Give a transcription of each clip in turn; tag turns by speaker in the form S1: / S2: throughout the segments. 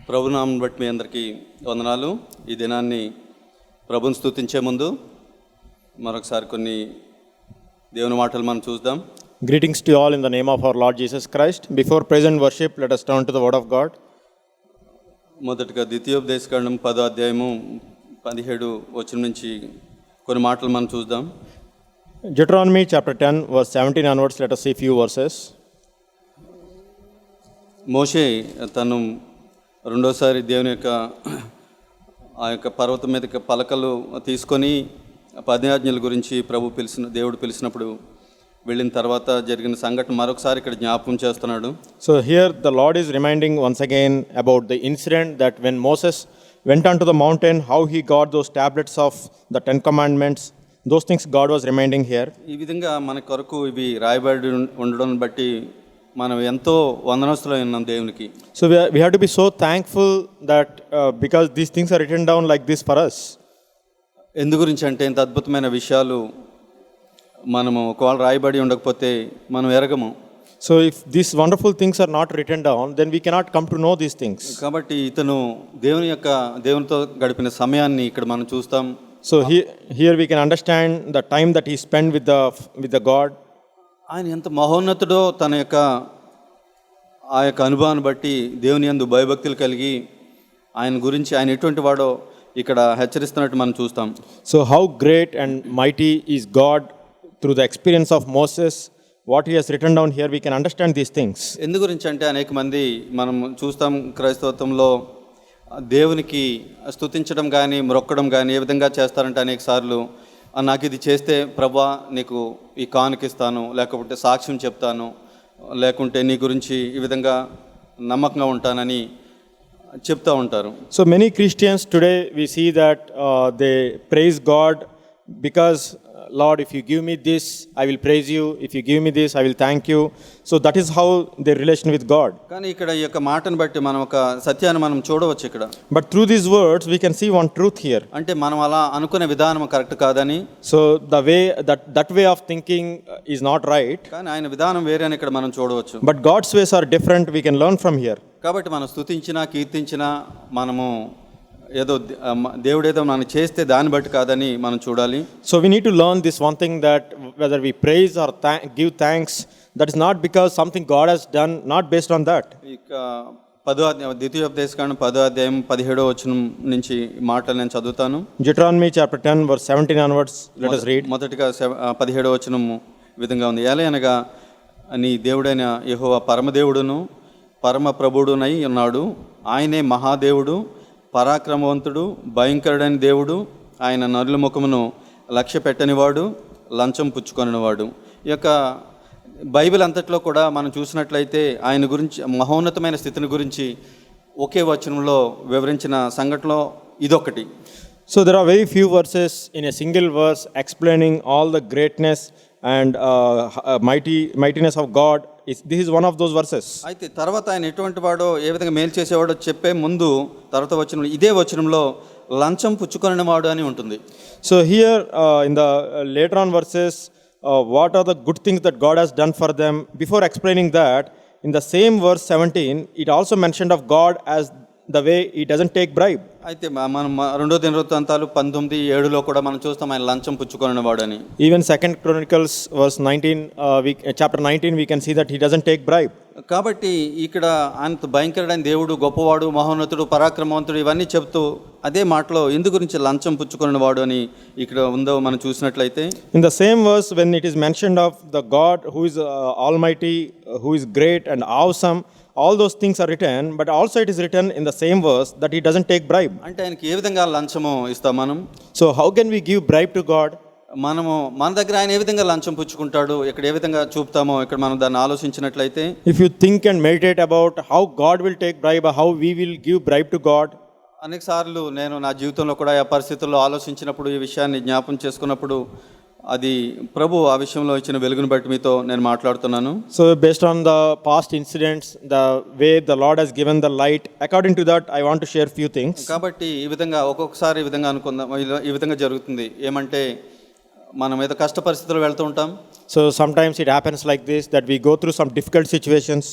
S1: ప్రభునామం బట్టి మీ అందరికీ వందనాలు. ఈ దినాన్ని ప్రభుని స్తుతించే ముందు మరొకసారి కొన్ని దేవుని మాటలు మనం చూద్దాం.
S2: Greetings to you all in the name of our Lord Jesus Christ. Before praise and worship, let us turn to the word of God.
S1: మొదటగా ద్వితీయోపదేశకాండం 10వ అధ్యాయము 17 వచనం నుంచి కొన్ని మాటలు మనం చూద్దాం.
S2: Deuteronomy chapter 10 verse 17 onwards, let us see few verses.
S1: మోషే తను రెండోసారి దేవుని యొక్క ఆ యొక్క పర్వతం మీద పలకలు తీసుకొని 10 ఆజ్ఞల గురించి దేవుడు పిలిచినప్పుడు వెళ్ళిన తర్వాత జరిగిన సంఘటన మరొకసారి ఇక్కడ జ్ఞాపకం చేస్తున్నాడు.
S2: So here the Lord is reminding once again about the incident that when Moses went onto the mountain, how he got those tablets of the 10 commandments. Those things God was reminding here.
S1: ఈ విధంగా మన కొరకు ఇవి రాయబడి ఉండడం బట్టి మనం ఎంతో వందనస్తులై ఉన్నాం దేవునికి.
S2: So we have to be so thankful that because these things are written down like this for us.
S1: ఎందు గురించి అంటే ఇంత అద్భుతమైన విషయాలు మనము ఒకవేళ రాయబడి ఉండకపోతే మనం ఎరగము.
S2: So if these wonderful things are not written down, then we cannot come to know these things.
S1: కాబట్టి ఇతను దేవునితో గడిపిన సమయాన్ని ఇక్కడ మనం చూస్తాం.
S2: So here we can understand the time that he spent with the God.
S1: ఆయన ఎంత మహోన్నతుడో ఆ యొక్క అనుభవాన్ని బట్టి దేవుని యందు భయభక్తులు కలిగి ఆయన గురించి ఆయన ఎటువంటి వాడో ఇక్కడ హెచ్చరిస్తున్నట్టు మనం చూస్తాం.
S2: So how great and mighty is God through the experience of Moses. What he has written down here, we can understand these things.
S1: ఎందు గురించి అంటే అనేక మంది మనం చూస్తాం క్రైస్తవత్వంలో దేవునికి స్తుతించడం కానీ మొక్కడం కానీ ఏ విధంగా చేస్తారంటే అనేక సార్లు నాకు ఇది చేస్తే ప్రభువా నీకు ఈ కానుకిస్తాను, లేకపోతే సాక్ష్యం చెప్తాను, లేకుంటే నీ గురించి ఈ విధంగా నమ్మకంగా ఉంటానని చెప్తూ ఉంటారు.
S2: So many Christians today we see that they praise God because Lord, if you give me this, I will praise you. If you give me this, I will thank you. So that is how their relation with God.
S1: కానీ ఇక్కడ ఈ యొక్క మాటను బట్టి మనం ఒక సత్యాన్ని మనం చూడవచ్చు ఇక్కడ.
S2: But through these words we can see one truth here.
S1: అంటే మనం అలా అనుకునే విధానం కరెక్ట్ కాదని.
S2: So the way that way of thinking is not right.
S1: కానీ ఆయన విధానం వేరే అని ఇక్కడ మనం చూడవచ్చు.
S2: But God's ways are different. We can learn from here.
S1: కాబట్టి మనం స్తుతించినా కీర్తించినా మనము ఏదో దేవుడేదో మనం చేస్తే దాన్ని బట్టి కాదని మనం చూడాలి.
S2: So we need to learn this one thing, that whether we praise or give thanks, that is not because something God has done, not based on that.
S1: ఇక ద్వితీయోపదేశకాండం 10వ అధ్యాయం 17వ వచనం నుంచి మాటలు నేను చదువుతాను.
S2: Deuteronomy chapter 10 verse 17 onwards, let us read.
S1: మొదటిగా 17వ వచనం విధంగా ఉంది. ఏలయనగా నీ దేవుడైన యెహోవా పరమదేవుడును పరమ ప్రభువుడునై ఉన్నాడు. ఆయనే మహాదేవుడు, పరాక్రమవంతుడు, భయంకరుడైన దేవుడు. ఆయన నరుల ముఖమును లక్ష్య పెట్టనివాడు, లంచం పుచ్చుకొనివాడు. ఈ యొక్క బైబిల్ అంతట్లో కూడా మనం చూసినట్లయితే ఆయన గురించి మహోన్నతమైన స్థితిని గురించి ఒకే వచనంలో వివరించిన సంఘటనలో ఇదొకటి.
S2: So there are very few verses in a single verse explaining all the greatness and mightiness of God. This is one of those verses.
S1: అయితే తర్వాత ఆయన ఎటువంటి వాడో ఏ విధంగా మేలు చేసేవాడో చెప్పే ముందు తర్వాత వచనంలో ఇదే వచనంలో లంచం పుచ్చుకొనివాడు అని ఉంటుంది.
S2: So here in the later on verses, what are the good things that God has done for them? Before explaining that, in the same verse 17, it also mentioned of God as the way he doesn't take bribe.
S1: అయితే మనం 2 దినవృత్తాంతాలు 19:7లో కూడా మనం చూస్తాం ఆయన లంచం పుచ్చుకొనివాడు అని.
S2: Even 2 Chronicles verse 19, chapter 19, we can see that he doesn't take bribe.
S1: కాబట్టి ఇక్కడ అంత భయంకరుడైన దేవుడు, గొప్పవాడు, మహోన్నతుడు, పరాక్రమవంతుడు ఇవన్నీ చెప్తూ అదే మాటలో ఎందు గురించి లంచం పుచ్చుకొనివాడు అని ఇక్కడ ఉందో మనం చూసినట్లయితే,
S2: in the same verse when it is mentioned of the God who is almighty, who is great and awesome, all those things are written, but also it is written in the same verse that he doesn't take bribe.
S1: అంటే ఆయనకి ఏ విధంగా లంచము ఇస్తాం మనం?
S2: So how can we give bribe to God?
S1: మన దగ్గర ఆయన ఏ విధంగా లంచం పుచ్చుకుంటాడు, ఇక్కడ ఏ విధంగా చూపుతామో ఇక్కడ మనం దాన్ని ఆలోచించినట్లయితే,
S2: if you think and meditate about how God will take bribe, how we will give bribe to God.
S1: అనేక సార్లు నేను నా జీవితంలో కూడా ఆ పరిస్థితుల్లో ఆలోచించినప్పుడు, ఈ విషయాన్ని జ్ఞాపం చేసుకున్నప్పుడు అది ప్రభు ఆ విషయంలో ఇచ్చిన వెలుగును బట్టి మీతో నేను మాట్లాడుతున్నాను.
S2: So based on the past incidents, the way the Lord has given the light, according to that I want to share few things.
S1: కాబట్టి ఈ విధంగా ఒక్కొక్కసారి ఈ విధంగా అనుకుందాం, ఈ విధంగా జరుగుతుంది. ఏమంటే మనం ఏదో కష్ట పరిస్థితుల్లో వెళ్తూ ఉంటాం.
S2: So sometimes it happens like this, that we go through some difficult situations.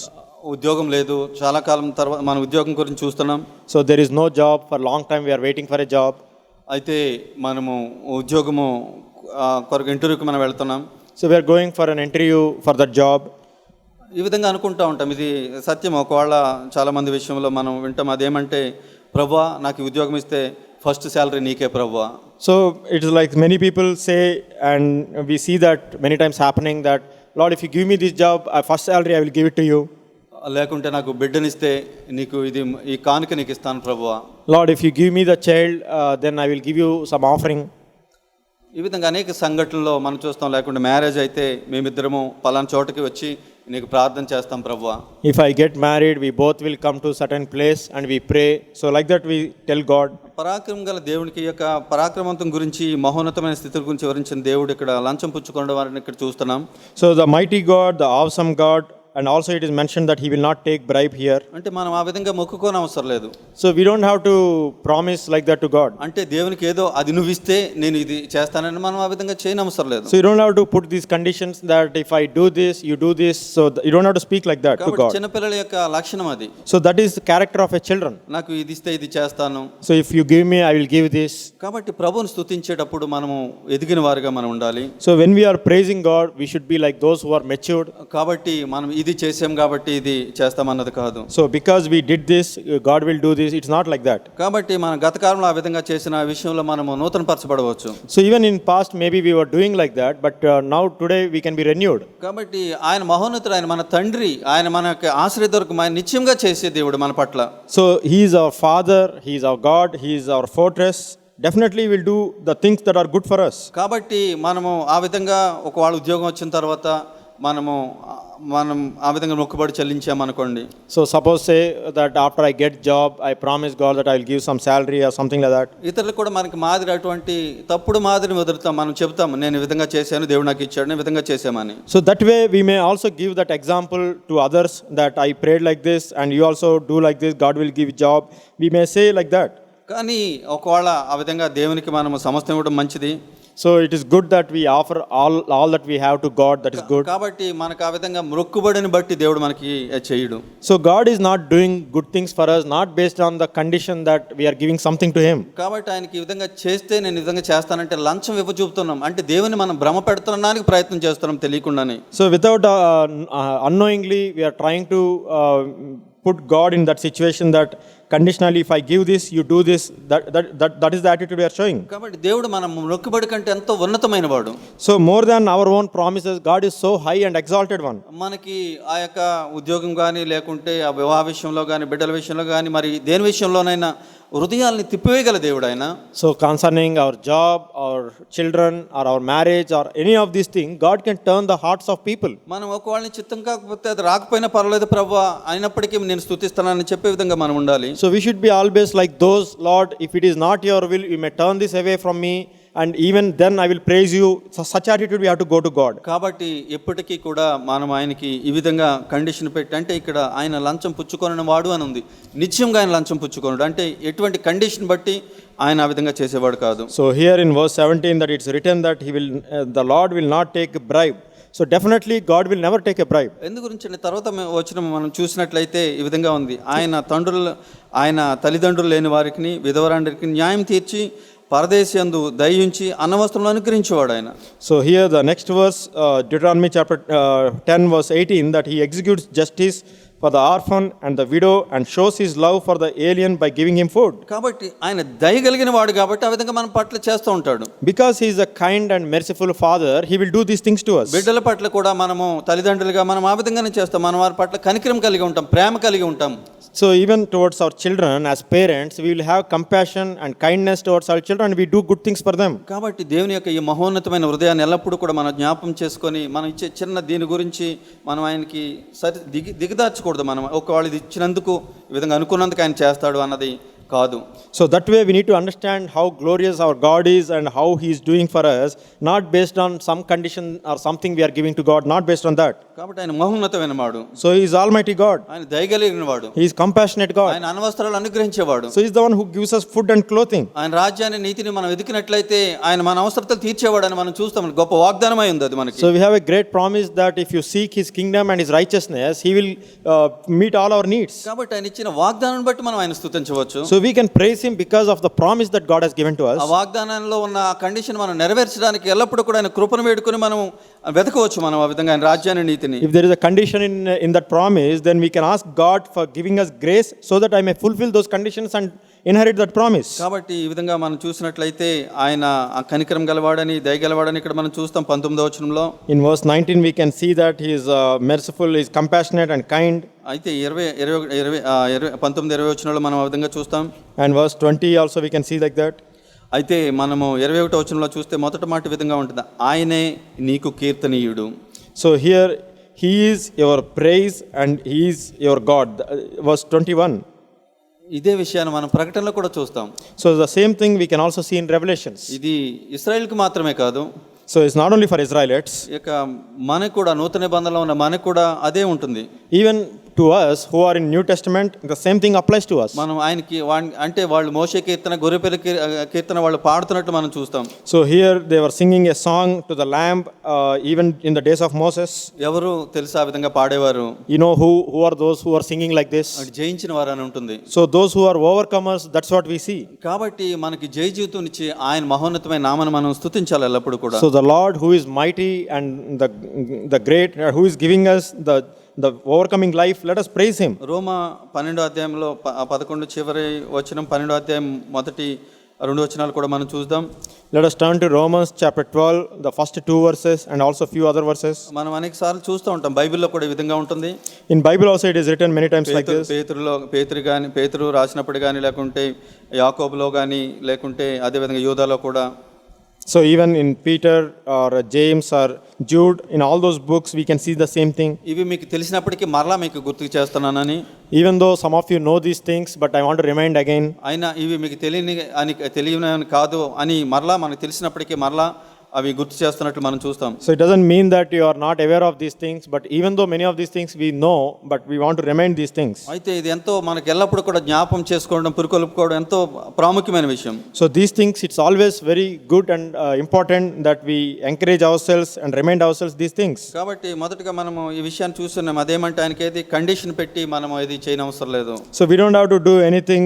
S1: ఉద్యోగం లేదు, చాలా కాలం తర్వాత మన ఉద్యోగం గురించి చూస్తున్నాం.
S2: So there is no job. For a long time we are waiting for a job.
S1: అయితే మనము ఉద్యోగము కొరకు ఇంటర్వ్యూకి మనం వెళ్తున్నాం.
S2: So we are going for an interview for that job.
S1: ఈ విధంగా అనుకుంటూ ఉంటాం. ఇది సత్యం. ఒకవేళ చాలామంది విషయంలో మనం వింటాం. అదేమంటే, ప్రభువా నాకు ఈ ఉద్యోగం ఇస్తే ఫస్ట్ శాలరీ నీకే ప్రభువా.
S2: So it is like many people say, and we see that many times happening, that Lord, if you give me this job, first salary I will give it to you.
S1: లేకుంటే నాకు బిడ్డనిస్తే నీకు ఈ కానుక నీకు ఇస్తాను ప్రభువా.
S2: Lord, if you give me the child, then I will give you some offering.
S1: ఈ విధంగా అనేక సంఘటనలో మనం చూస్తాం. లేకుంటే మ్యారేజ్ అయితే మేమిద్దరము పలానా చోటకి వచ్చి నీకు ప్రార్థన చేస్తాం ప్రభువా.
S2: If I get married, we both will come to certain place and we pray. So like that we tell God.
S1: పరాక్రమం గల దేవునికి యొక్క పరాక్రమవంతం గురించి, మహోన్నతమైన స్థితుల గురించి వివరించిన దేవుడు ఇక్కడ లంచం పుచ్చుకునే వారిని ఇక్కడ చూస్తున్నాం.
S2: So the mighty God, the awesome God, and also it is mentioned that he will not take bribe here.
S1: అంటే మనం ఆ విధంగా మొక్కుకోని అవసరం లేదు.
S2: So we don't have to promise like that to God.
S1: అంటే దేవునికి ఏదో అది నువ్వు ఇస్తే నేను ఇది చేస్తానని మనం ఆ విధంగా చేయని అవసరం లేదు.
S2: So you don't have to put these conditions that if I do this, you do this. So you don't have to speak like that to God.
S1: చిన్నపిల్లల యొక్క లక్షణం అది.
S2: So that is the character of a children.
S1: నాకు ఇది ఇస్తే ఇది చేస్తాను.
S2: So if you give me, I will give this.
S1: కాబట్టి ప్రభువుని స్తుతించేటప్పుడు మనము ఎదిగిన వారుగా మనం ఉండాలి.
S2: So when we are praising God, we should be like those who are matured.
S1: కాబట్టి మనం ఇది చేసాం కాబట్టి ఇది చేస్తామన్నది కాదు.
S2: So because we did this, God will do this. It's not like that.
S1: కాబట్టి మన గత కాలంలో ఆ విధంగా చేసిన విషయంలో మనము నూతనపరచబడవచ్చు.
S2: So even in past maybe we were doing like that, but now today we can be renewed.
S1: కాబట్టి ఆయన మహోన్నతుడు, ఆయన మన తండ్రి, ఆయన మనకి ఆశ్రయదుర్గం, ఆయన నిత్యంగా చేసే దేవుడు మన పట్ల.
S2: So he is our father, he is our God, he is our fortress. Definitely will do the things that are good for us.
S1: కాబట్టి మనము ఆ విధంగా ఒకవేళ ఉద్యోగం వచ్చిన తర్వాత మనం ఆ విధంగా మొక్కుబడి చెల్లించామనుకోండి.
S2: So suppose say that after I get job, I promise God that I will give some salary or something like that.
S1: ఇతరులు కూడా మనకి మాదిరి అటువంటి తప్పుడు మాదిరిని వదులుతాం. మనం చెప్తాం, నేను ఈ విధంగా చేశాను, దేవుడు నాకు ఇచ్చాడు, నేను ఈ విధంగా చేశామని.
S2: So that way we may also give that example to others that I prayed like this and you also do like this, God will give job. We may say like that.
S1: కానీ ఒకవేళ ఆ విధంగా దేవునికి మనము సమస్తం ఇవ్వడం మంచిది.
S2: So it is good that we offer all that we have to God. That is good.
S1: కాబట్టి మనకు ఆ విధంగా మొక్కుబడిని బట్టి దేవుడు మనకి చేయడు.
S2: So God is not doing good things for us not based on the condition that we are giving something to him.
S1: కాబట్టి ఆయనకి ఈ విధంగా చేస్తే నేను ఈ విధంగా చేస్తానంటే లంచం ఇవ్వచూపుతున్నాం. అంటే దేవుని మనం భ్రమ పెడుతున్నానికి ప్రయత్నం చేస్తున్నాం తెలియకుండానే.
S2: So without unknowingly we are trying to put God in that situation that conditionally if I give this, you do this. That is the attitude we are showing.
S1: కాబట్టి దేవుడు మనం మొక్కుబడి కంటే ఎంతో ఉన్నతమైన వాడు.
S2: So more than our own promises, God is so high and exalted one.
S1: మనకి ఆ యొక్క ఉద్యోగం కానీ, లేకుంటే ఆ వివాహ విషయంలో కానీ, బిడ్డల విషయంలో కానీ, మరి దేని విషయంలోనైనా హృదయాల్ని తిప్పివేయగల దేవుడు ఆయన.
S2: So concerning our job, our children, or our marriage, or any of these things, God can turn the hearts of people.
S1: మనం ఒకవేళ చిత్తం కాకపోతే అది రాకపోయినా పర్వాలేదు ప్రభువా, అయినప్పటికీ నేను స్తుతిస్తానని చెప్పే విధంగా మనం ఉండాలి.
S2: So we should be always like those, Lord, if it is not your will, you may turn this away from me, and even then I will praise you. So such attitude we have to go to God.
S1: కాబట్టి ఎప్పటికీ కూడా మనం ఆయనకి ఈ విధంగా condition పెట్టి, అంటే ఇక్కడ ఆయన లంచం పుచ్చుకొనని వాడు అని ఉంది. నిత్యంగా ఆయన లంచం పుచ్చుకొనడు, అంటే ఎటువంటి కండిషన్ బట్టి ఆయన ఆ విధంగా చేసేవాడు కాదు.
S2: So here in verse 17 that it's written that the Lord will not take a bribe. So definitely God will never take a bribe.
S1: ఎందు గురించి తర్వాత వచ్చిన మనం చూసినట్లయితే ఈ విధంగా ఉంది. ఆయన తల్లిదండ్రులు లేని వారికి, విధవరాండ్రికి న్యాయం తీర్చి పరదేశియందు దయించి అన్నవస్త్రంలో అనుగ్రహించేవాడు ఆయన.
S2: So here the next verse, Deuteronomy chapter 10 verse 18, that he executes justice for the orphan and the widow and shows his love for the alien by giving him food.
S1: కాబట్టి ఆయన దయగలిగిన వాడు కాబట్టి ఆ విధంగా మన పట్ల చేస్తూ ఉంటాడు.
S2: Because he is a kind and merciful father, he will do these things to us.
S1: బిడ్డల పట్ల కూడా మనము తల్లిదండ్రులుగా మనం ఆ విధంగానే చేస్తాం. మనం వారి పట్ల కనికరం కలిగి ఉంటాం, ప్రేమ కలిగి ఉంటాం.
S2: So even towards our children as parents, we will have compassion and kindness towards our children and we do good things for them.
S1: కాబట్టి దేవుని యొక్క ఈ మహోన్నతమైన హృదయాన్ని ఎల్లప్పుడూ కూడా మనం జ్ఞాపకం చేసుకొని, మనం ఇచ్చే చిన్న దీని గురించి మనం ఆయనకి దిగదార్చకూడదు. మనం ఒకవేళ ఇది ఇచ్చినందుకు ఈ విధంగా అనుకున్నందుకు ఆయన చేస్తాడు అన్నది కాదు.
S2: So that way we need to understand how glorious our God is and how He is doing for us, not based on some condition or something we are giving to God, not based on that.
S1: కాబట్టి ఆయన మహోన్నతమైన వాడు,
S2: So He is Almighty God.
S1: ఆయన దయగలిగిన వాడు,
S2: He is compassionate God.
S1: ఆయన అనవసరాలు అనుగ్రహించేవాడు.
S2: So He is the one who gives us food and clothing.
S1: ఆయన రాజ్యాన్ని నీతిని మనం వెతికినట్లయితే ఆయన మన అవసరతలు తీర్చేవాడని మనం చూస్తాం. గొప్ప వాగ్దానమై ఉంది అది మనకి.
S2: So we have a great promise that if you seek His kingdom and His righteousness, He will meet all our needs.
S1: కాబట్టి ఆయన ఇచ్చిన వాగ్దానాన్ని బట్టి మనం ఆయన స్తుతించవచ్చు.
S2: So we can praise Him because of the promise that God has given to
S1: ఆ
S2: us.
S1: వాగ్దానంలో ఉన్న ఆ కండిషన్ మనం నెరవేర్చడానికి ఎల్లప్పుడూ కూడా ఆయన కృపను వేడుకొని మనం వెతకవచ్చు. మనం ఆ విధంగా ఆయన రాజ్యాన్ని నీతిని.
S2: If there is a condition in that promise, then we can ask God for giving us grace so that I may fulfill those conditions and inherit that promise.
S1: కాబట్టి ఈ విధంగా మనం చూసినట్లయితే ఆయన ఆ కనికరం గలవాడని దయగలవాడని ఇక్కడ మనం చూస్తాం 19వ వచనంలో.
S2: In verse 19 we can see that He is merciful, He is compassionate and kind.
S1: అయితే 19-20 వచనంలో మనం ఆ విధంగా చూస్తాం.
S2: And verse 20 also we can see like that.
S1: అయితే మనము 21వ వచనంలో చూస్తే మొదటి మాట ఈ విధంగా ఉంటుంది, ఆయనే నీకు కీర్తనీయుడు.
S2: So here He is your praise and He is your God. Verse 21.
S1: ఇదే విషయాన్ని మనం ప్రకటనలో కూడా చూస్తాం.
S2: So the same thing we can also see in Revelations.
S1: ఇది ఇశ్రాయేలుకు మాత్రమే కాదు,
S2: So it's not only for Israelites.
S1: ఇక మనకు కూడా నూతన నిబంధనలో ఉన్న మనకు కూడా అదే ఉంటుంది.
S2: Even to us who are in New Testament, the same thing applies to us.
S1: మనం ఆయనకి అంటే వాళ్ళు మోషే కీర్తన గొర్రెపిల్ల కీర్తన వాళ్ళు పాడుతున్నట్టు మనం చూస్తాం.
S2: So here they were singing a song to the Lamb even in the days of Moses.
S1: ఎవరు తెలుసా ఆ విధంగా పాడేవారు?
S2: You know who are those who are singing like this?
S1: అది జయించిన వారు అని ఉంటుంది.
S2: So those who are overcomers, that's what we see.
S1: కాబట్టి మనకి జయ జీవితం ఇచ్చి ఆయన మహోన్నతమైన నామాన్ని మనం స్తుతించాలి ఎల్లప్పుడూ కూడా.
S2: So the Lord who is mighty and the great, who is giving us the overcoming life, let us praise Him.
S1: రోమా 12వ అధ్యాయంలో 11 చివరి వచనం 12వ అధ్యాయం మొదటి 2 వచనాలు కూడా మనం చూద్దాం.
S2: Let us turn to Romans chapter 12, the first 2 verses and also few other verses.
S1: మనం అనేక సార్లు చూస్తూ ఉంటాం, బైబిల్లో కూడా ఈ విధంగా ఉంటుంది.
S2: In Bible also it is written many times like this.
S1: పేతురు రాసినప్పుడు కానీ, లేకుంటే యాకోబులో కానీ, లేకుంటే అదేవిధంగా యూదాలో కూడా.
S2: So even in Peter or James or Jude, in all those books we can see the same thing.
S1: ఇవి మీకు తెలిసినప్పటికీ మరలా మీకు గుర్తుకు చేస్తున్నానని.
S2: Even though some of you know these things, but I want to remind again.
S1: అయినా ఇవి మీకు తెలియని కాదు అని మరలా మనకు తెలిసినప్పటికీ మరలా అవి గుర్తు చేస్తున్నట్లు మనం చూస్తాం.
S2: So it doesn't mean that you are not aware of these things, but even though many of these things we know, but we want to remind these things.
S1: అయితే ఇది ఎంతో మనకు ఎల్లప్పుడూ కూడా జ్ఞాపకం చేసుకోవడం, పురుకొల్పుకోవడం ఎంతో ప్రాముఖ్యమైన విషయం.
S2: So these things, it's always very good and important that we encourage ourselves and remind ourselves these things.
S1: కాబట్టి మొదటగా మనము ఈ విషయాన్ని చూస్తున్నాం, అదేమంటే ఆయనకి ఏది కండిషన్ పెట్టి మనం ఏది చేయనవసరం లేదు.
S2: So we don't have to do anything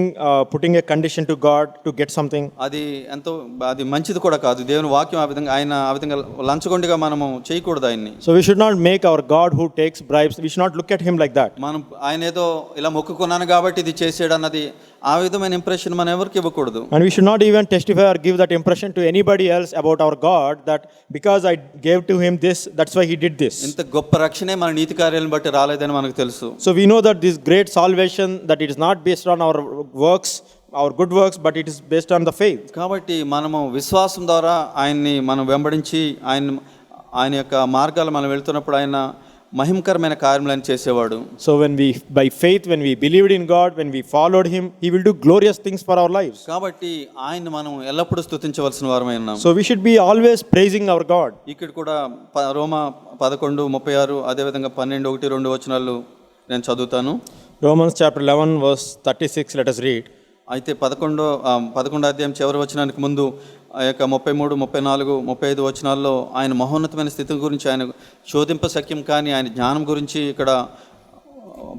S2: putting a condition to God to get something.
S1: అది మంచిది కూడా కాదు. దేవుని వాక్యం ఆ విధంగా ఆయన ఆ విధంగా లంచగొండిగా మనము చేయకూడదు ఆయన్ని.
S2: So we should not make our God who takes bribes, we should not look at Him like that.
S1: మనం ఆయన ఏదో ఇలా మొక్కుకున్నాను కాబట్టి ఇది చేసాడు అన్నది ఆ విధమైన ఇంప్రెషన్ మనం ఎవరికి ఇవ్వకూడదు.
S2: And we should not even testify or give that impression to anybody else about our God, that because I gave to Him this, that's why He did this.
S1: ఇంత గొప్ప రక్షణే మన నీతి కార్యాలను బట్టి రాలేదని మనకు తెలుసు.
S2: So we know that this great salvation, that it is not based on our works, our good works, but it is based on the faith.
S1: కాబట్టి మనము విశ్వాసం ద్వారా ఆయన్ని మనం వెంబడించి ఆయన యొక్క మార్గాలు మనం వెళ్తున్నప్పుడు ఆయన మహిమకరమైన కార్యములను చేసేవాడు.
S2: So by faith, when we believed in God, when we followed Him, He will do glorious things for our lives.
S1: కాబట్టి ఆయన మనం ఎల్లప్పుడూ స్తుతించవలసిన వారమై ఉన్నాం.
S2: So we should be always praising our God.
S1: ఇక్కడ కూడా రోమా 11:36 అదేవిధంగా 12:1-2 వచనాలు నేను చదువుతాను.
S2: Romans chapter 11 verse 36, let us read.
S1: అయితే 11వ అధ్యాయం చివరి వచనానికి ముందు ఆ యొక్క 33, 34, 35 వచనాల్లో ఆయన మహోన్నతమైన స్థితి గురించి, ఆయన శోధింప శక్యం కానీ ఆయన జ్ఞానం గురించి ఇక్కడ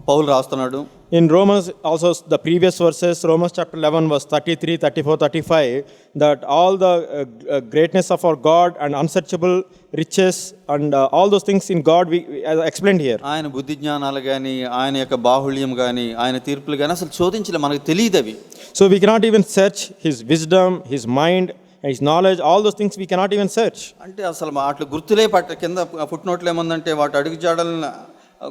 S1: పౌలు రాస్తున్నాడు.
S2: In Romans also, the previous verses, Romans chapter 11 verse 33, 34, 35, that all the greatness of our God and unsearchable riches and all those things in God we as explained here.
S1: ఆయన బుద్ధి జ్ఞానాలు కానీ, ఆయన యొక్క బాహుళ్యం కానీ, ఆయన తీర్పులు కానీ అసలు శోధించలే, మనకు తెలియదు అవి.
S2: So we cannot even search His wisdom, His mind, His knowledge, all those things we cannot even search.
S1: అంటే అసలు వాటి గుర్తులే కింద ఫుట్ నోట్లు ఏముందంటే వాటి అడుగు జాడలను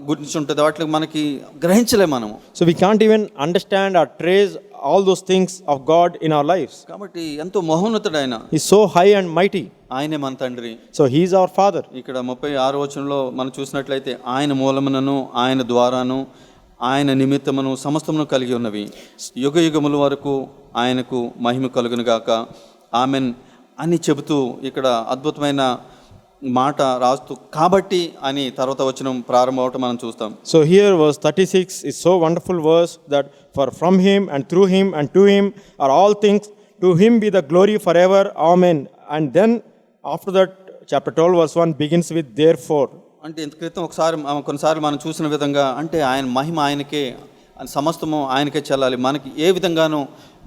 S1: గురించి ఉంటుంది, వాటికి మనకి గ్రహించలే మనము.
S2: So we can't even understand or trace all those things of God in our lives.
S1: కాబట్టి ఎంతో మహోన్నతుడు ఆయన.
S2: He's so high and mighty.
S1: ఆయనే మన తండ్రి.
S2: So He is our Father.
S1: ఇక్కడ 36 వచనంలో మనం చూసినట్లయితే ఆయన మూలమునను, ఆయన ద్వారాను, ఆయన నిమిత్తమును సమస్తమును కలిగి ఉన్నవి. యుగ యుగముల వరకు ఆయనకు మహిమ కలుగును గాక, ఆమెన్ అని చెబుతూ ఇక్కడ అద్భుతమైన మాట రాస్తూ కాబట్టి అని తర్వాత వచనం ప్రారంభం అవటం మనం చూస్తాం.
S2: So here verse 36 is so wonderful verse that for from him and through him and to him are all things, to him be the glory forever, amen. And then after that chapter 12 verse 1 begins with therefore.
S1: అంటే ఇంత క్రితం ఒకసారి కొన్నిసార్లు మనం చూసిన విధంగా అంటే ఆయన మహిమ ఆయనకే, సమస్తము ఆయనకే చెల్లాలి. మనకి ఏ విధంగానూ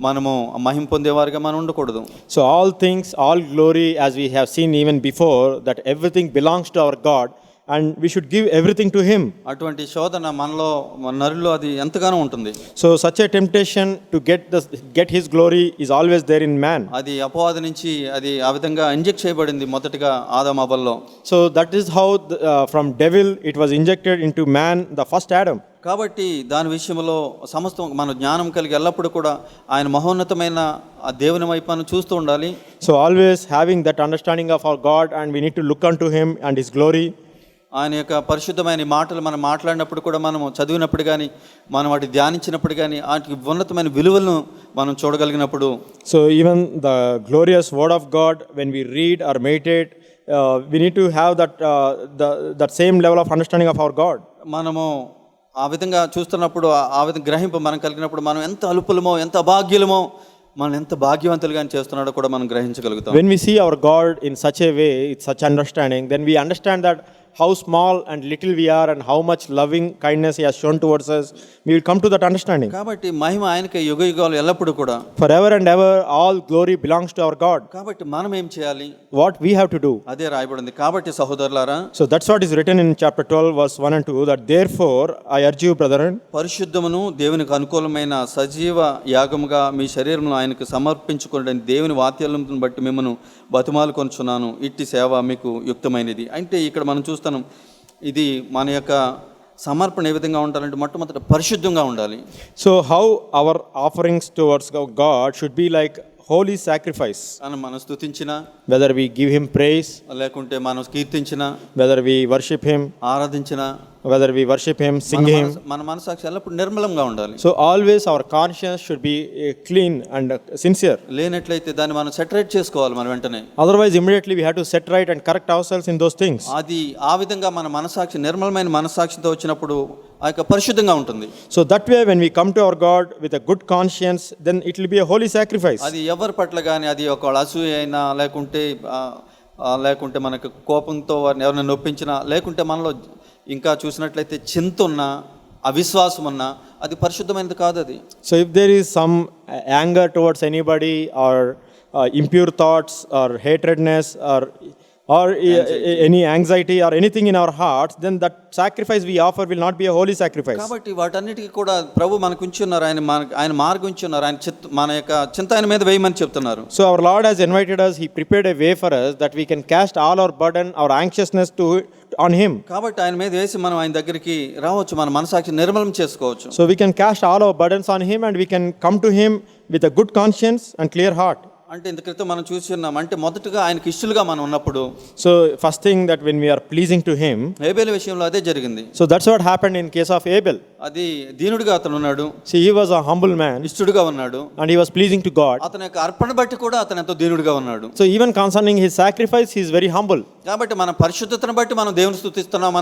S1: మనము మహిమ పొందేవారుగా మనం ఉండకూడదు.
S2: So all things, all glory, as we have seen even before, that everything belongs to our God and we should give everything to him.
S1: అటువంటి శోధన మనలో నరుల్లో అది ఎంతగానో ఉంటుంది.
S2: So such a temptation to get his glory is always there in man.
S1: అది అపవాది నుంచి అది ఆ విధంగా ఇంజెక్ట్ చేయబడింది మొదటగా ఆదాము అవ్వల్లో.
S2: So that is how from devil it was injected into man, the first Adam.
S1: కాబట్టి దాని విషయంలో సమస్తం మన జ్ఞానం కలిగి ఎల్లప్పుడూ కూడా ఆయన మహోన్నతమైన ఆ దేవుని వైపు మనం చూస్తూ ఉండాలి.
S2: So always having that understanding of our God, and we need to look unto him and his glory.
S1: ఆయన యొక్క పరిశుద్ధమైన మాటలు మనం మాట్లాడినప్పుడు కూడా మనం చదివినప్పుడు కానీ మనం వాటి ధ్యానించినప్పుడు కానీ వాటికి ఉన్నతమైన విలువలను మనం చూడగలిగినప్పుడు,
S2: So even the glorious word of God, when we read or meditate, we need to have that same level of understanding of our God.
S1: మనము ఆ విధంగా చూస్తున్నప్పుడు ఆ విధంగా గ్రహింపు మనం కలిగినప్పుడు మనం ఎంత అల్పులమో ఎంత అభాగ్యులమో మనం ఎంత భాగ్యవంతులుగా చేస్తున్నాడో కూడా మనం గ్రహించగలుగుతాం.
S2: When we see our God in such a way, with such understanding, then we understand that how small and little we are and how much loving kindness he has shown towards us. We will come to that understanding.
S1: కాబట్టి మహిమ ఆయనకే యుగ యుగాలు ఎల్లప్పుడూ కూడా.
S2: Forever and ever all glory belongs to our God.
S1: కాబట్టి మనం ఏం చేయాలి?
S2: What we have to do.
S1: అదే రాయబడింది. కాబట్టి సహోదరులారా,
S2: So that's what is written in chapter 12 verse 1 and 2, that therefore I urge you brethren,
S1: పరిశుద్ధమును దేవునికి అనుకూలమైన సజీవ యాగముగా మీ శరీరమును ఆయనకు సమర్పించుకోండి, దేవుని వాక్యాలను బట్టి మిమ్మల్ని బతిమాలు కొనుచున్నాను, ఇట్టి సేవ మీకు యుక్తమైనది. అంటే ఇక్కడ మనం చూస్తాం ఇది మన యొక్క సమర్పణ ఏ విధంగా ఉండాలంటే మొట్టమొదట పరిశుద్ధంగా ఉండాలి.
S2: So how our offerings towards God should be like holy sacrifice.
S1: అని మనం స్తుతించినా,
S2: Whether we give him praise,
S1: లేకుంటే మనం కీర్తించినా,
S2: whether we worship him,
S1: ఆరాధించినా,
S2: whether we worship him, sing him.
S1: మన మనసాక్షి ఎల్లప్పుడు నిర్మలంగా ఉండాలి.
S2: So always our conscience should be clean and sincere.
S1: లేనట్లయితే దాన్ని మనం సెటరేట్ చేసుకోవాలి మన వెంటనే.
S2: Otherwise immediately we have to set right and correct ourselves in those things.
S1: అది ఆ విధంగా మన మనసాక్షి నిర్మలమైన మనసాక్షితో వచ్చినప్పుడు ఆ యొక్క పరిశుద్ధంగా ఉంటుంది.
S2: So that way when we come to our God with a good conscience, then it will be a holy sacrifice.
S1: అది ఎవరి పట్ల కానీ అది ఒక అసూయ అయినా లేకుంటే మనకు కోపంతో వారిని ఎవరైనా నొప్పించినా, లేకుంటే మనలో ఇంకా చూసినట్లయితే చింత ఉన్నా, అవిశ్వాసం ఉన్నా, అది పరిశుద్ధమైనది కాదు అది.
S2: So if there is some anger towards anybody or impure thoughts or hatredness or any anxiety or anything in our hearts, then that sacrifice we offer will not be a holy sacrifice.
S1: కాబట్టి వాటన్నిటికీ కూడా ప్రభు మనకు ఉంచి ఉన్నారు, ఆయన మార్గం ఉంచి ఉన్నారు, మన యొక్క చింత ఆయన మీద వేయమని చెప్తున్నారు.
S2: So our Lord has invited us, he prepared a way for us that we can cast all our burden, our anxiousness on him.
S1: కాబట్టి ఆయన మీద వేసి మనం ఆయన దగ్గరికి రావచ్చు, మన మనసాక్షి నిర్మలం చేసుకోవచ్చు.
S2: So we can cast all our burdens on him and we can come to him with a good conscience and clear heart.
S1: అంటే ఇంత క్రితం మనం చూసి ఉన్నాం, అంటే మొదటగా ఆయనకి ఇష్టలుగా మనం ఉన్నప్పుడు,
S2: So first thing that when we are pleasing to him,
S1: Abel విషయంలో అదే జరిగింది.
S2: so that's what happened in case of Abel.
S1: అది దీనుడిగా అతను ఉన్నాడు,
S2: See, he was a humble man
S1: ఇష్టడుగా ఉన్నాడు,
S2: and he was pleasing to God.
S1: అతని యొక్క అర్పణ బట్టి కూడా అతను ఎంతో దీనుడిగా ఉన్నాడు.
S2: So even concerning his sacrifice, he is very humble.
S1: కాబట్టి మన పరిశుద్ధతను బట్టి మనం దేవుని స్తుతిస్తున్నాం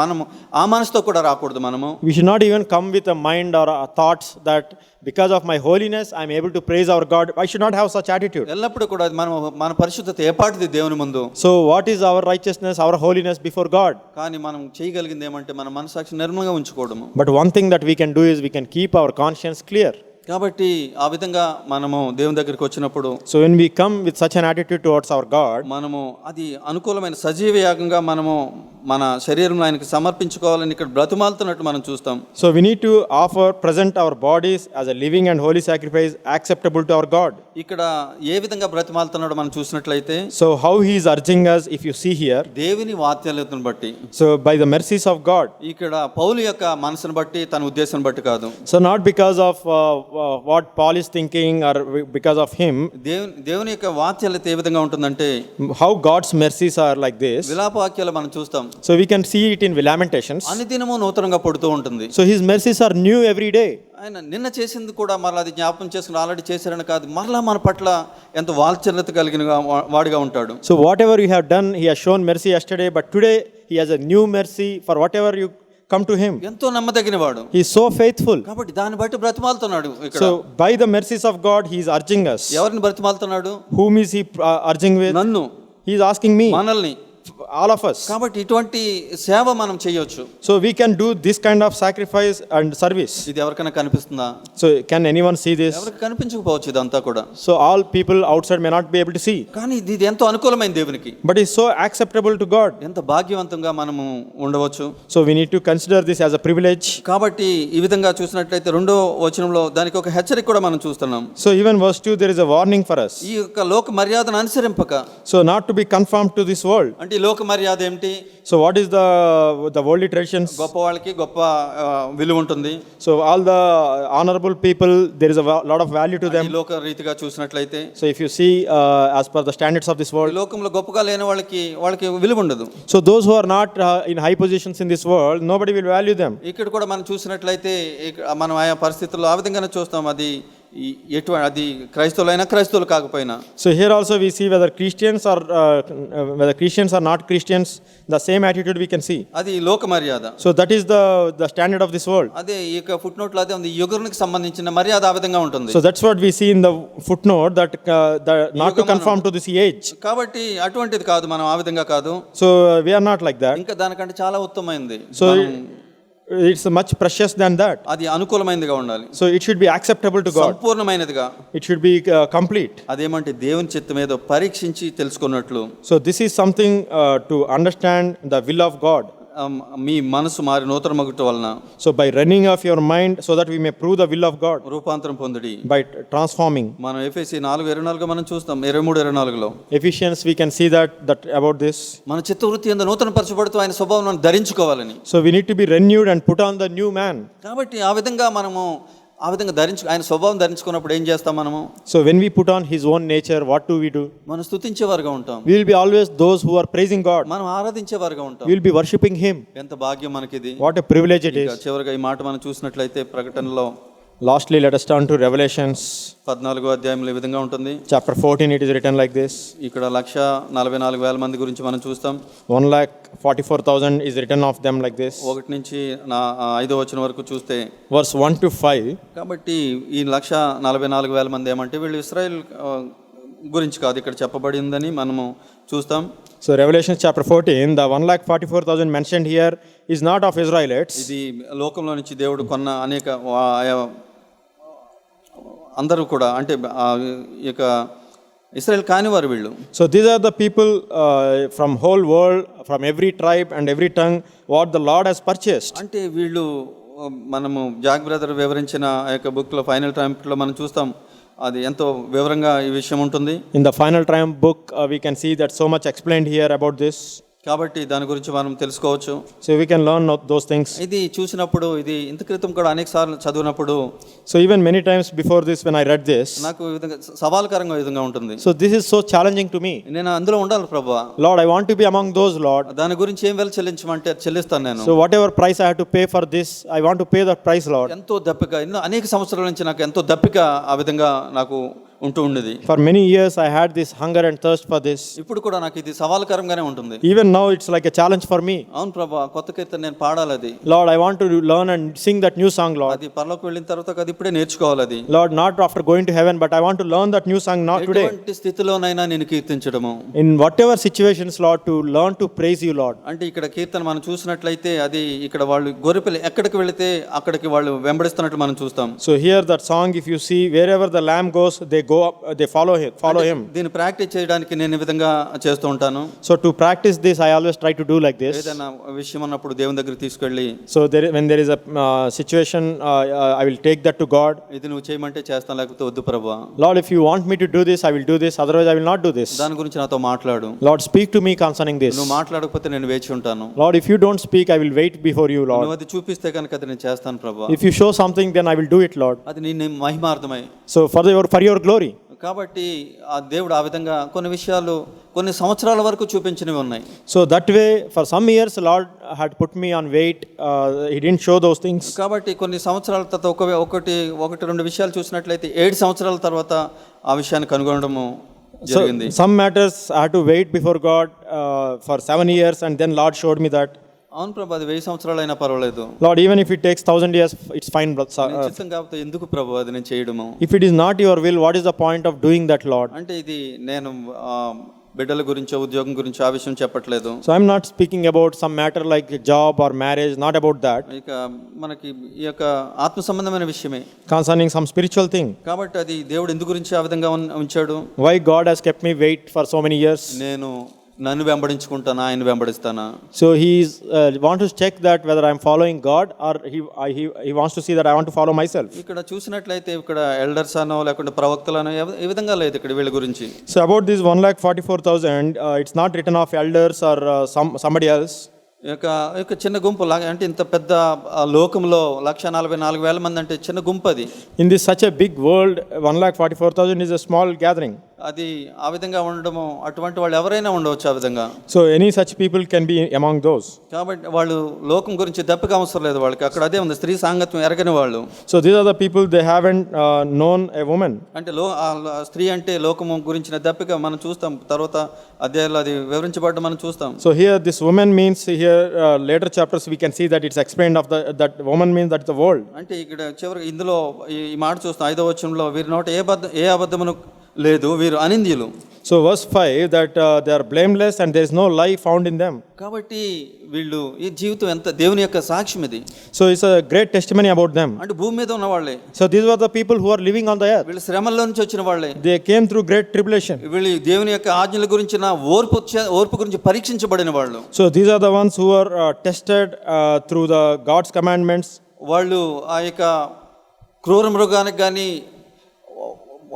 S1: మనము ఆ మనసుతో కూడా రాకూడదు. మనము
S2: We should not even come with a mind or thoughts that because of my holiness I am able to praise our God. I should not have such attitude.
S1: ఎల్లప్పుడూ కూడా మన పరిశుద్ధత ఏపాటిది దేవుని ముందు.
S2: So what is our righteousness, our holiness before God?
S1: కానీ మనం చేయగలిగింది ఏమంటే మన మనసాక్షి నిర్మలంగా ఉంచుకోవడము.
S2: But one thing that we can do is we can keep our conscience clear.
S1: కాబట్టి ఆ విధంగా మనము దేవుని దగ్గరికి వచ్చినప్పుడు,
S2: So when we come with such an attitude towards our God,
S1: మనము అది అనుకూలమైన సజీవ యాగంగా మనము మన శరీరం ఆయనకి సమర్పించుకోవాలని ఇక్కడ బ్రతుమాలుతున్నట్టు మనం చూస్తాం.
S2: so we need to present our bodies as a living and holy sacrifice acceptable to our God.
S1: ఇక్కడ ఏ విధంగా బ్రతిమాలుతున్నాడో మనం చూసినట్లయితే,
S2: So how he is urging us, if you see here,
S1: దేవుని వాత్సల్యతను బట్టి,
S2: so by the mercies of God.
S1: ఇక్కడ పౌలు యొక్క మనసును బట్టి తన ఉద్దేశం బట్టి కాదు.
S2: So not because of what Paul is thinking or because of him.
S1: దేవుని యొక్క వాత్సల్యత ఏ విధంగా ఉంటుందంటే,
S2: How God's mercies are like this.
S1: విలాప వాక్యాలు మనం చూస్తాం.
S2: So we can see it in Lamentations.
S1: అనుదినము నూతనంగా పుడుతూ ఉంటుంది.
S2: So his mercies are new every day.
S1: ఆయన నిన్న చేసింది కూడా మరలా అది జ్ఞాపకం చేసుకుని ఆల్రెడీ చేశారని కాదు, మరలా మన పట్ల ఎంత వాత్సల్యత కలిగిన వాడిగా ఉంటాడు.
S2: So whatever you have done, he has shown mercy yesterday, but today he has a new mercy for whatever you come to him.
S1: ఎంతో నమ్మదగిన వాడు.
S2: He is so faithful.
S1: కాబట్టి దాన్ని బట్టి బ్రతిమాలుతున్నాడు ఇక్కడ.
S2: So by the mercies of God, he is urging us.
S1: ఎవరిని బ్రతిమాలుతున్నాడు?
S2: Whom is he urging with?
S1: నన్ను.
S2: He is asking me.
S1: మనల్ని.
S2: All of us.
S1: కాబట్టి ఇటువంటి సేవ మనం చేయొచ్చు.
S2: So we can do this kind of sacrifice and service.
S1: ఇది ఎవరికైనా కనిపిస్తుందా?
S2: So can anyone see this?
S1: ఎవరికి కనిపించకపోవచ్చు ఇదంతా కూడా.
S2: So all people outside may not be able to see.
S1: కానీ ఇది ఎంతో అనుకూలమైన దేవునికి.
S2: But it's so acceptable to God.
S1: ఎంత భాగ్యవంతంగా మనము ఉండవచ్చు.
S2: So we need to consider this as a privilege.
S1: కాబట్టి ఈ విధంగా చూసినట్లయితే రెండో వచనంలో దానికి ఒక హెచ్చరిక కూడా మనం చూస్తున్నాం.
S2: So even verse 2 there is a warning for us.
S1: ఈ యొక్క లోక మర్యాదను అనుసరింపక.
S2: So not to be conformed to this world.
S1: అంటే ఈ లోక మర్యాద ఏమిటి?
S2: So what is the worldly traditions?
S1: గొప్ప వాళ్ళకి గొప్ప విలువ ఉంటుంది.
S2: So all the honorable people, there is a lot of value to
S1: ఈ
S2: them.
S1: లోక రీతిగా చూసినట్లయితే
S2: So if you see as per the standards of this
S1: ఈ
S2: world,
S1: లోకంలో గొప్పగా లేని వాళ్ళకి విలువ ఉండదు.
S2: so those who are not in high positions in this world, nobody will value them.
S1: ఇక్కడ కూడా మనం చూసినట్లయితే మనం ఆయా పరిస్థితుల్లో ఆ విధంగానే చూస్తాం. అది ఎటువంటి అది క్రైస్తవులైనా క్రైస్తవులు కాకపోయినా.
S2: So here also we see whether Christians are not Christians, the same attitude we can see.
S1: అది లోక మర్యాద.
S2: So that is the standard of this world.
S1: అదే ఈ యొక్క ఫుట్ నోట్లో అదే ఉంది. యుగానికి సంబంధించిన మర్యాద ఆ విధంగా ఉంటుంది.
S2: So that's what we see in the footnote, that not to conform to this age.
S1: కాబట్టి అటువంటిది కాదు, మనం ఆ విధంగా కాదు.
S2: So we are not like that.
S1: ఇంకా దానికంటే చాలా ఉత్తమమైనది.
S2: So it's much precious than that.
S1: అది అనుకూలమైనదిగా ఉండాలి.
S2: So it should be acceptable to God.
S1: సంపూర్ణమైనదిగా.
S2: It should be complete.
S1: అదేమంటే దేవుని చిత్తం ఏదో పరీక్షించి తెలుసుకున్నట్లు.
S2: So this is something to understand the will of God.
S1: మీ మనసు మారి నూతన మగుట వలన.
S2: So by running of your mind, so that we may prove the will of God.
S1: రూపాంతరం పొందుడి.
S2: By transforming.
S1: మనం ఎఫెసీ 4:24 మనం చూస్తాం. 23:24లో
S2: Ephesians we can see that about this.
S1: మన చిత్తవృత్తి యందు నూతన పరచబడుతూ ఆయన స్వభావాన్ని ధరించుకోవాలని.
S2: So we need to be renewed and put on the new man.
S1: కాబట్టి ఆ విధంగా మనము ఆ విధంగా ఆయన స్వభావం ధరించుకున్నప్పుడు ఏం చేస్తాం మనము?
S2: So when we put on his own nature, what do we do?
S1: మనం స్తుతించేవారుగా ఉంటాం.
S2: We will be always those who are praising God.
S1: మనం ఆరాధించేవారుగా ఉంటాం.
S2: We will be worshipping him.
S1: ఎంత భాగ్యం మనకిది.
S2: What a privilege it is.
S1: చివరిగా ఈ మాట మనం చూసినట్లయితే ప్రకటనలో
S2: Lastly, let us turn to Revelations.
S1: 14వ అధ్యాయంలో ఈ విధంగా ఉంటుంది.
S2: Chapter 14, it is written like this.
S1: ఇక్కడ 144,000 మంది గురించి మనం చూస్తాం.
S2: 144,000 is written of them like this.
S1: 1 నుంచి 5వ వచనం వరకు చూస్తే
S2: Verse 1 to 5.
S1: కాబట్టి ఈ 144,000 మంది ఏమంటే వీళ్ళు ఇశ్రాయేల్ గురించి కాదు ఇక్కడ చెప్పబడిందని మనము చూస్తాం.
S2: So Revelation chapter 14, the 144,000 mentioned here is not of Israelites.
S1: ఇది లోకంలో నుంచి దేవుడు కొన్న అనేక అందరూ కూడా అంటే ఇక ఇశ్రాయేల్ కాని వారు వీళ్ళు.
S2: So these are the people from whole world, from every tribe and every tongue, what the Lord has purchased.
S1: అంటే వీళ్ళు మనము జాక్ బ్రదర్ వివరించిన ఆ యొక్క బుక్లో ఫైనల్ ట్రైంప్లో మనం చూస్తాం. అది ఎంతో వివరంగా ఈ విషయం ఉంటుంది.
S2: In the final triumph book, we can see that so much explained here about this.
S1: కాబట్టి దాని గురించి మనం తెలుసుకోవచ్చు.
S2: So we can learn those things.
S1: ఇది చూసినప్పుడు ఇది ఇంత క్రితం కూడా అనేక సార్లు చదివినప్పుడు
S2: So even many times before this when I read this,
S1: నాకు ఈ విధంగా సవాలుకరంగా విధంగా ఉంటుంది.
S2: so this is so challenging to me.
S1: నేను అందులో ఉండాలి ప్రభువా.
S2: Lord, I want to be among those, Lord.
S1: దాని గురించి ఏం వెల చెల్లించమంటే చెల్లిస్తాను నేను.
S2: So whatever price I have to pay for this, I want to pay that price, Lord.
S1: ఎంతో దప్పిక అనేక సంవత్సరాల నుంచి నాకు ఎంతో దప్పిక ఆ విధంగా నాకు ఉంటూ ఉండేది.
S2: For many years I had this hunger and thirst for this.
S1: ఇప్పుడు కూడా నాకు ఇది సవాలుకరంగానే ఉంటుంది.
S2: Even now it's like a challenge for me.
S1: అవును ప్రభువా, కొత్త కీర్తన నేను పాడాలి అది.
S2: Lord, I want to learn and sing that new song, Lord.
S1: అది పరలోకి వెళ్ళిన తర్వాత అది ఇప్పుడే నేర్చుకోవాలి అది.
S2: Lord, not after going to heaven, but I want to learn that new song not today.
S1: ఎటువంటి స్థితిలోనైనా నేను కీర్తించడము.
S2: In whatever situations, Lord, to learn to praise you, Lord.
S1: అంటే ఇక్కడ కీర్తన మనం చూసినట్లయితే అది ఇక్కడ వాళ్ళు గొర్రెపిల్ల ఎక్కడికి వెళితే అక్కడికి వాళ్ళు వెంబడిస్తున్నట్లు మనం చూస్తాం.
S2: So here that song, if you see, wherever the lamb goes, they go up, they follow him.
S1: దీన్ని ప్రాక్టీస్ చేయడానికి నేను ఈ విధంగా చేస్తూ ఉంటాను.
S2: So to practice this, I always try to do like this.
S1: ఏదైనా విషయం అన్నప్పుడు దేవుని దగ్గరికి తీసుకెళ్ళి
S2: So when there is a situation, I will take that to God.
S1: ఇది నువ్వు చేయమంటే చేస్తాను, లేకపోతే వద్దు ప్రభువా.
S2: Lord, if you want me to do this, I will do this. Otherwise, I will not do this.
S1: దాని గురించి నాతో మాట్లాడు.
S2: Lord, speak to me concerning this.
S1: నువ్వు మాట్లాడకపోతే నేను వేచి ఉంటాను.
S2: Lord, if you don't speak, I will wait before you, Lord.
S1: నువ్వు అది చూపిస్తే కనుక అది నేను చేస్తాను ప్రభువా.
S2: If you show something, then I will do it, Lord.
S1: అది నీ మహిమార్థమై.
S2: So for your glory.
S1: కాబట్టి ఆ దేవుడు ఆ విధంగా కొన్ని విషయాలు కొన్ని సంవత్సరాల వరకు చూపించినవి ఉన్నాయి.
S2: So that way, for some years, Lord had put me on wait. He didn't show those things.
S1: కాబట్టి కొన్ని సంవత్సరాల తర్వాత ఒకటి రెండు విషయాలు చూసినట్లయితే 7 సంవత్సరాల తర్వాత ఆ విషయాన్ని కనుగొనడము జరిగింది.
S2: Some matters I had to wait before God for 7 years, and then Lord showed me that.
S1: అవును ప్రభు, అది 1000 సంవత్సరాలు అయినా పర్వాలేదు.
S2: Lord, even if it takes 1000 years, it's fine.
S1: చిత్తం కాకపోతే ఎందుకు ప్రభు అది నేను చేయడము?
S2: If it is not your will, what is the point of doing that, Lord?
S1: అంటే ఇది నేను బిడ్డల గురించో ఉద్యోగం గురించో ఆ విషయం చెప్పట్లేదు.
S2: So I'm not speaking about some matter like job or marriage, not about that.
S1: ఇక మనకి ఈ యొక్క ఆత్మ సంబంధమైన విషయమే,
S2: Concerning some spiritual thing.
S1: కాబట్టి అది దేవుడు ఎందు గురించి ఆ విధంగా ఉంచాడు.
S2: Why God has kept me wait for so many years.
S1: నేను నన్ను వెంబడించుకుంటానా, ఆయన వెంబడిస్తానా?
S2: So he is want to check that whether I am following God or he wants to see that I want to follow myself.
S1: ఇక్కడ చూసినట్లయితే ఇక్కడ elders అనో లేకుంటే ప్రవక్తలనో ఈ విధంగా లేదు ఇక్కడ వీళ్ళ గురించి.
S2: So about this 1,44,000, it's not written of elders or somebody else.
S1: ఈ యొక్క చిన్న గుంపు అంటే ఇంత పెద్ద లోకంలో 1,44,000 మంది అంటే చిన్న గుంపు అది.
S2: In this such a big world, 1,44,000 is a small gathering.
S1: అది ఆ విధంగా ఉండడము, అటువంటి వాళ్ళు ఎవరైనా ఉండవచ్చు ఆ విధంగా.
S2: So any such people can be among those.
S1: కాబట్టి వాళ్ళు లోకం గురించి దెప్పక అవసరం లేదు వాళ్ళకి, అక్కడ అదే ఉంది, స్త్రీ సాంగత్యం ఎరగని వాళ్ళు.
S2: So these are the people, they haven't known a woman.
S1: అంటే స్త్రీ అంటే లోకము గురించిన దెప్పక మనం చూస్తాం, తర్వాత అధ్యాయంలో అది వివరించబడ్డ మనం చూస్తాం.
S2: So here this woman means, here later chapters we can see that it's explained of that woman means that the world.
S1: అంటే ఇక్కడ చివరికి ఇందులో ఈ మాట చూస్తాం 5వ వచనంలో, వీరి నోట ఏ అబద్ధమును లేదు, వీరు అనింద్యులు.
S2: So verse 5 that they are blameless and there is no lie found in them.
S1: కాబట్టి వీళ్ళు ఈ జీవితం ఎంత దేవుని యొక్క సాక్ష్యం ఇది.
S2: So it's a great testimony about them.
S1: అంటే భూమి మీద ఉన్న వాళ్ళే.
S2: So these were the people who are living on the earth.
S1: వీళ్ళు శ్రమల్లో నుంచి వచ్చిన వాళ్ళే.
S2: They came through great tribulation.
S1: వీళ్ళు దేవుని యొక్క ఆజ్ఞల గురించిన ఓర్పు గురించి పరీక్షించబడిన వాళ్ళు.
S2: So these are the ones who are tested through the God's commandments.
S1: వాళ్ళు ఆ యొక్క క్రూర మృగానికి కానీ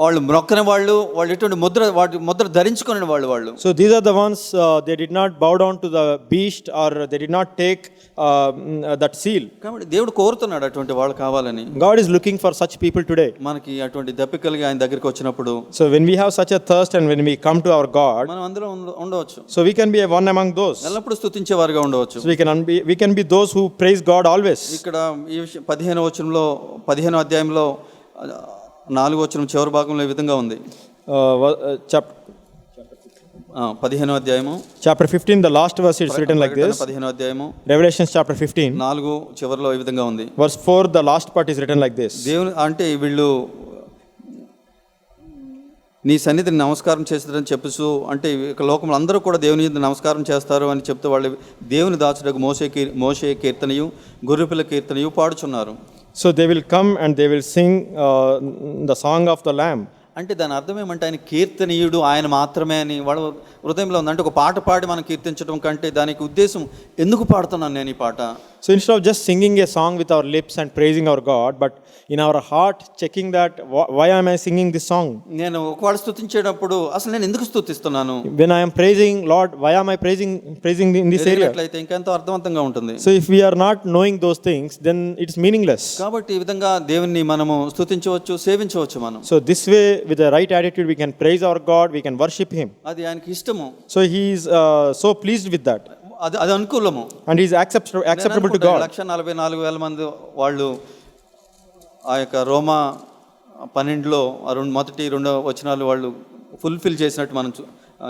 S1: వాళ్ళు మ్రొక్కని వాళ్ళు ఎటువంటి ముద్ర ధరించుకునే వాళ్ళు.
S2: So these are the ones they did not bow down to the beast or they did not take that seal.
S1: కాబట్టి దేవుడు కోరుతున్నాడు అటువంటి వాళ్ళు కావాలని.
S2: God is looking for such people today.
S1: మనకి అటువంటి దప్పికలుగా ఆయన దగ్గరికి వచ్చినప్పుడు,
S2: so when we have such a thirst and when we come to our God,
S1: మనం అందులో ఉండవచ్చు.
S2: so we can be one among those.
S1: ఎల్లప్పుడూ స్తుతించే వారుగా ఉండవచ్చు.
S2: So we can be those who praise God always.
S1: ఇక్కడ ఈ 15వ వచనంలో 15వ అధ్యాయంలో 4వ వచనం చివరి భాగంలో ఈ విధంగా ఉంది. 15వ అధ్యాయము
S2: chapter 15, the last verse is written like this.
S1: 15వ అధ్యాయము
S2: Revelations chapter 15,
S1: 4 చివరిలో ఈ విధంగా ఉంది.
S2: verse 4, the last part is written like this.
S1: దేవుని అంటే వీళ్ళు నీ సన్నిధిని నమస్కారం చేస్తారని చెప్పుచు, అంటే ఇక లోకంలో అందరూ కూడా దేవుని నమస్కారం చేస్తారు అని చెప్తూ వాళ్ళు దేవుని దాచుటకు మోషే కీర్తనయు గొర్రెపిల్ల కీర్తనయు పాడుచున్నారు.
S2: So they will come and they will sing the song of the Lamb.
S1: అంటే దాని అర్థం ఏమంటే ఆయన కీర్తనీయుడు, ఆయన మాత్రమే అని వాళ్ళ హృదయంలో ఉంది. అంటే ఒక పాట పాడి మనం కీర్తించడం కంటే దానికి ఉద్దేశం, ఎందుకు పాడుతున్నాను నేను ఈ పాట?
S2: So instead of just singing a song with our lips and praising our God, but in our heart checking that why am I singing this song?
S1: నేను ఒకవేళ స్తుతించేటప్పుడు అసలు నేను ఎందుకు స్తుతిస్తున్నాను?
S2: When I am praising Lord, why am I praising in this area?
S1: అట్లయితే ఇంకెంతో అర్థవంతంగా ఉంటుంది.
S2: So if we are not knowing those things, then it's meaningless.
S1: కాబట్టి ఈ విధంగా దేవుణ్ణి మనము స్తుతించవచ్చు, సేవించవచ్చు మనం.
S2: So this way, with the right attitude, we can praise our God, we can worship Him.
S1: అది ఆయనకి ఇష్టము.
S2: So He is so pleased with that.
S1: అది అనుకూలము.
S2: And He is acceptable to God.
S1: 1,44,000 మంది వాళ్ళు ఆ యొక్క రోమా 12లో మొదటి 2వ వచనాలు వాళ్ళు ఫుల్ఫిల్ చేసినట్టు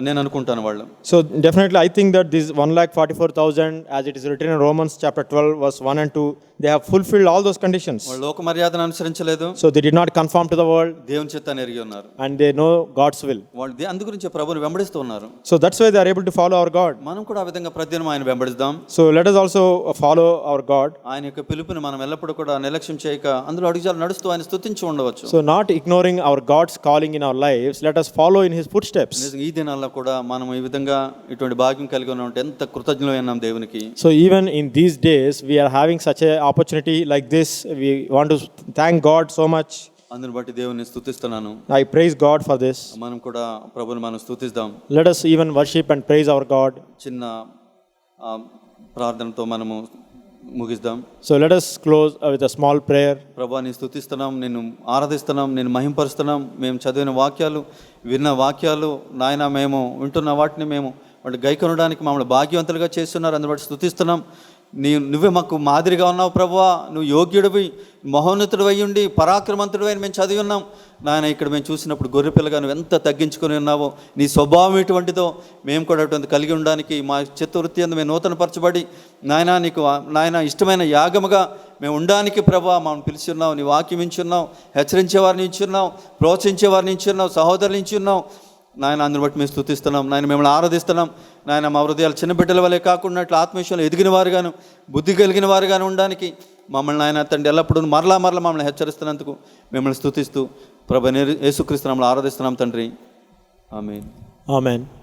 S1: నేను అనుకుంటాను వాళ్ళు.
S2: So definitely I think that this 1,44,000, as it is written in Romans chapter 12 verse 1 and 2, they have fulfilled all those conditions.
S1: వాళ్ళు లోక మర్యాదను అనుసరించలేదు.
S2: So they did not conform to the world.
S1: దేవుని చిత్తాన్ని ఎరిగి ఉన్నారు.
S2: And they know God's will.
S1: వాళ్ళు అందు గురించి ప్రభువుని వెంబడిస్తూ ఉన్నారు.
S2: So that's why they are able to follow our God.
S1: మనం కూడా ఆ విధంగా ప్రతిదినం ఆయన వెంబడిద్దాం.
S2: So let us also follow our God.
S1: ఆయన యొక్క పిలుపుని మనం ఎల్లప్పుడూ కూడా నిర్లక్ష్యం చేయక అందులో అడుగుజాలు నడుస్తూ ఆయన స్తుతించి ఉండవచ్చు.
S2: So not ignoring our God's calling in our lives, let us follow in His footsteps.
S1: ఈ దినాల్లో కూడా మనం ఈ విధంగా ఇటువంటి భాగ్యం కలిగి ఉన్నాం, ఎంత కృతజ్ఞులైనాం దేవునికి.
S2: So even in these days we are having such a opportunity like this. We want to thank God so much.
S1: అందుని బట్టి దేవుని స్తుతిస్తున్నాను.
S2: I praise God for this.
S1: మనం కూడా ప్రభువుని మనం స్తుతిద్దాం.
S2: Let us even worship and praise our God.
S1: చిన్న ప్రార్థనతో మనము ముగిద్దాం.
S2: So let us close with a small prayer.
S1: ప్రభా నీ స్తుతిస్తున్నాం, నేను ఆరాధిస్తున్నాం, నేను మహింపరుస్తున్నాం. మేము చదివిన వాక్యాలు, విన్న వాక్యాలు నాయన మేము వింటున్న వాటిని మేము వాళ్ళు గైకొనడానికి మమ్మల్ని భాగ్యవంతులుగా చేస్తున్నారు. అందుబట్టి స్తుతిస్తున్నాం. నువ్వే మాకు మాదిరిగా ఉన్నావు ప్రభువా. నువ్వు యోగ్యుడివి, మహోన్నతుడు అయి ఉండి పరాక్రమంతుడు అని మేము చదివి ఉన్నాం నాయన. ఇక్కడ మేము చూసినప్పుడు గొర్రెపిల్లగా నువ్వు ఎంత తగ్గించుకొని ఉన్నావో, నీ స్వభావం ఎటువంటిదో మేము కూడా అటువంటి కలిగి ఉండడానికి మా చిత్తవృత్తి అందు మేము నూతనపరచబడి నాయన నీకు నాయన ఇష్టమైన యాగముగా మేము ఉండడానికి ప్రభా మమ్మల్ని పిలిచున్నావు. నీ వాక్యం ఇచ్చున్నావు, హెచ్చరించేవారిని ఇచ్చున్నావు, ప్రోత్సహించేవారిని ఇచ్చున్నావు, సహోదరులు ఇచ్చున్నావు నాయన. అందుని బట్టి మేము స్తుతిస్తున్నాం నాయన, మిమ్మల్ని ఆరాధిస్తున్నాం నాయన. మా హృదయాలు చిన్న బిడ్డల వల్లే కాకుండా ఆత్మవిషయంలో ఎదిగిన వారుగాను, బుద్ధి కలిగిన వారుగాను ఉండడానికి మమ్మల్ని ఆయన తండ్రి ఎల్లప్పుడూ మరలా మమ్మల్ని హెచ్చరిస్తున్నందుకు మిమ్మల్ని స్తుతిస్తూ ప్రభు యేసుక్రీస్తు నామములో ఆరాధిస్తున్నాం తండ్రి. ఆమేన్.
S2: Amen.